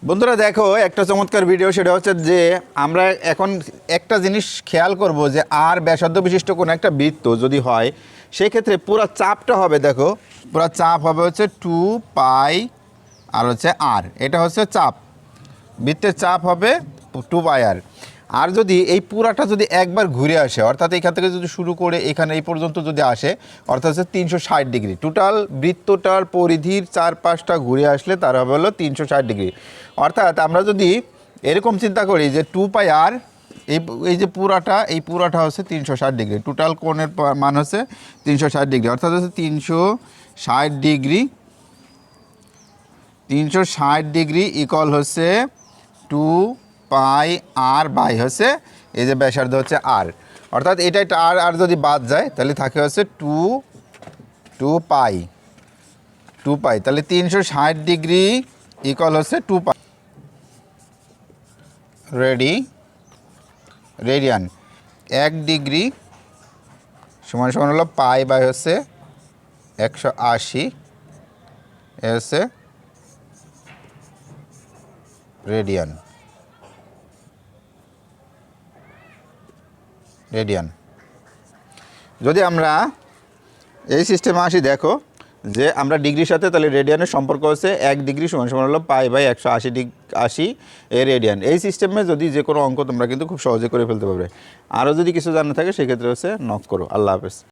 বন্ধুরা দেখো একটা চমৎকার ভিডিও, সেটা হচ্ছে যে আমরা এখন একটা জিনিস খেয়াল করব যে আর ব্যাসার্ধ বিশিষ্ট কোনো একটা বৃত্ত যদি হয় সেই ক্ষেত্রে পুরো চাপটা হবে, দেখো পুরো চাপ হবে হচ্ছে 2 পাই আর হচ্ছে আর, এটা হচ্ছে চাপ, বৃত্তের চাপ হবে 2 পাই আর। আর যদি এই পুরাটা যদি একবার ঘুরে আসে, অর্থাৎ এখান থেকে যদি শুরু করে এখানে এই পর্যন্ত যদি আসে, অর্থাৎ হচ্ছে 360 ডিগ্রি, টোটাল বৃত্তটার পরিধির চারপাশটা ঘুরে আসলে তার হবে হলো 360 ডিগ্রি। অর্থাৎ আমরা যদি এরকম চিন্তা করি যে 2 পাই আর, এই যে পুরাটা হচ্ছে 360 ডিগ্রি, টোটাল কোণের মান হচ্ছে 360 ডিগ্রি, অর্থাৎ হচ্ছে 360 ডিগ্রি, 360 ডিগ্রি ইকুয়াল হচ্ছে 2 পাই আর বাই হচ্ছে এই যে ব্যাসার্ধ হচ্ছে আর। অর্থাৎ এটাই আর আর যদি বাদ যায় তাহলে থাকে হচ্ছে টু পাই, তাহলে 360 ডিগ্রি ইকুয়াল হচ্ছে 2 পাই রেডিয়ান। 1 ডিগ্রি সমান সমান হলো পাই বাই হচ্ছে 180, এ হচ্ছে রেডিয়ান। যদি আমরা এই সিস্টেমে আসি, দেখো যে আমরা ডিগ্রির সাথে তাহলে রেডিয়ানের সম্পর্ক হচ্ছে 1 ডিগ্রি সমান সমান হলো পাই বাই 180 এ রেডিয়ান। এই সিস্টেমে যদি যে কোনো অঙ্ক তোমরা কিন্তু খুব সহজে করে ফেলতে পারবে। আরও যদি কিছু জানা থাকে সেক্ষেত্রে হচ্ছে নক করো। আল্লাহ হাফেজ।